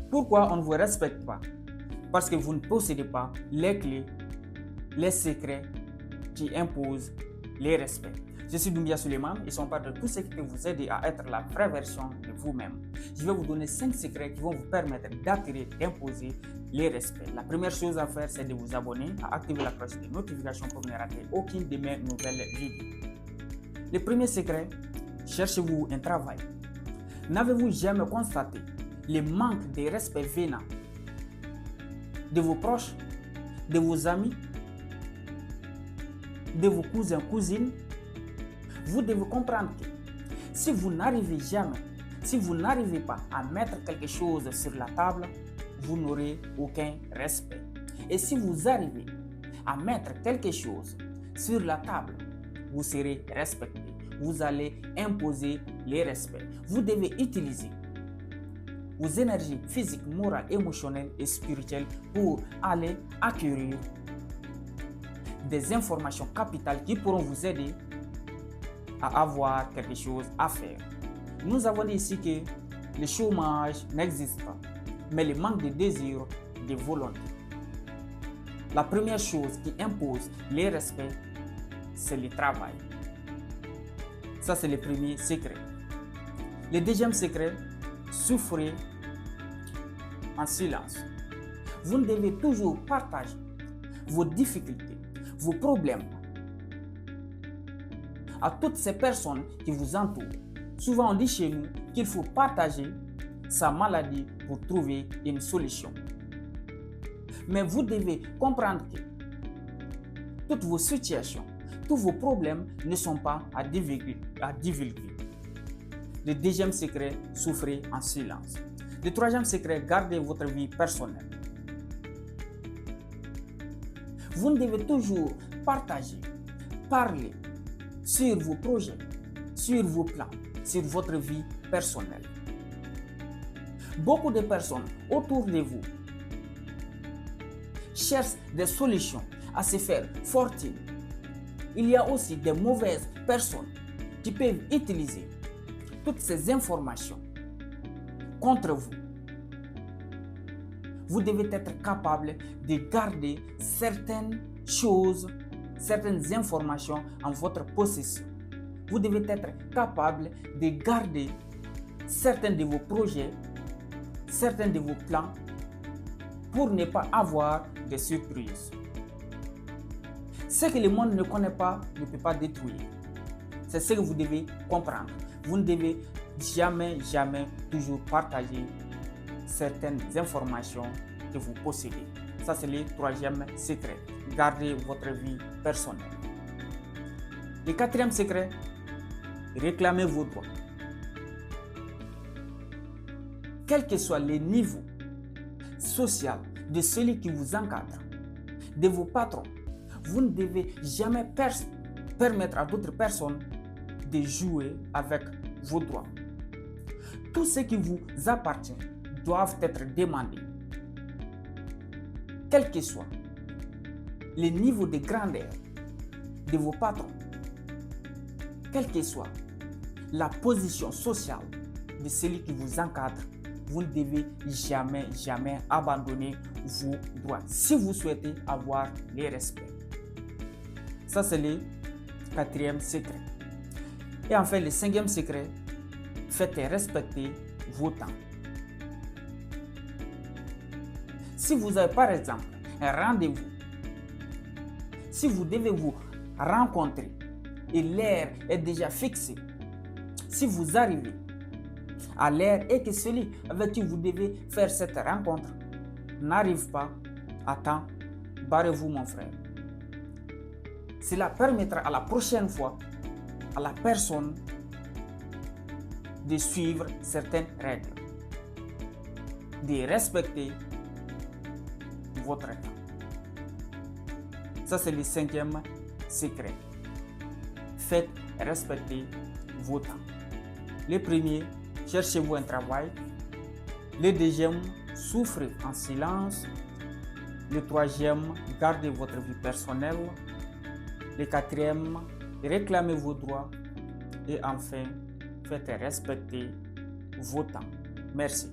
Pourquoi on ne vous respecte pas? Parce que vous ne possédez pas les clés, les secrets qui imposent les respects. Je suis Doumbia Suleiman et on parle de tout ce qui peut vous aider à être la vraie version de vous-même. Je vais vous donner 5 secrets qui vont vous permettre d'attirer, d'imposer les respects. La première chose à faire, c'est de vous abonner, à activer la cloche de notification pour ne rater aucune de mes nouvelles vidéos. Le premier secret, cherchez-vous un travail. N'avez-vous jamais constaté le manque de respect venant de vos proches, de vos amis, de vos cousins, cousines? Vous devez comprendre que si vous n'arrivez jamais, si vous n'arrivez pas à mettre quelque chose sur la table, vous n'aurez aucun respect. Et si vous arrivez à mettre quelque chose sur la table, vous serez respecté. Vous allez imposer les respects. Vous devez utiliser vos énergies physiques, morales, émotionnelles et spirituelles pour aller acquérir des informations capitales qui pourront vous aider à avoir quelque chose à faire. Nous avons dit ici que le chômage n'existe pas, mais le manque de désir, de volonté. La première chose qui impose les respects, c'est le travail. Ça, c'est le premier secret. Le deuxième secret, souffrez en silence. Vous devez toujours partager vos difficultés, vos problèmes à toutes ces personnes qui vous entourent. Souvent, on dit chez nous qu'il faut partager sa maladie pour trouver une solution. Mais vous devez comprendre que toutes vos situations, tous vos problèmes ne sont pas à divulguer. Le deuxième secret, souffrez en silence. Le troisième secret, gardez votre vie personnelle. Vous devez toujours partager, parler sur vos projets, sur vos plans, sur votre vie personnelle. Beaucoup de personnes autour de vous cherchent des solutions à se faire fortune. Il y a aussi des mauvaises personnes qui peuvent utiliser toutes ces informations contre vous. Vous devez être capable de garder certaines choses, certaines informations en votre possession. Vous devez être capable de garder certains de vos projets, certains de vos plans pour ne pas avoir de surprises. Ce que le monde ne connaît pas ne peut pas détruire. C'est ce que vous devez comprendre. Vous ne devez jamais toujours partager certaines informations que vous possédez. Ça, c'est le troisième secret. Gardez votre vie personnelle. Le quatrième secret, réclamez vos droits. Quel que soit le niveau social de celui qui vous encadre, de vos patrons, vous ne devez jamais permettre à d'autres personnes de jouer avec vos droits. Tout ce qui vous appartient doivent être demandés. Quel que soit le niveau de grandeur de vos patrons, quelle que soit la position sociale de celui qui vous encadre, vous ne devez jamais abandonner vos droits si vous souhaitez avoir les respects. Ça, c'est le quatrième secret. Et enfin, le cinquième secret, faites respecter vos temps. Si vous avez par exemple un rendez-vous, si vous devez vous rencontrer et l'heure est déjà fixée, si vous arrivez à l'heure et que celui avec qui vous devez faire cette rencontre n'arrive pas à temps, barrez-vous mon frère. Cela permettra à la prochaine fois à la personne de suivre certaines règles, de respecter votre temps. Ça, c'est le cinquième secret. Faites respecter vos temps. Le premier, cherchez-vous un travail. Le deuxième, souffrez en silence. Le troisième, gardez votre vie personnelle. Le quatrième, réclamez vos droits. Et enfin, faites respecter vos temps. Merci.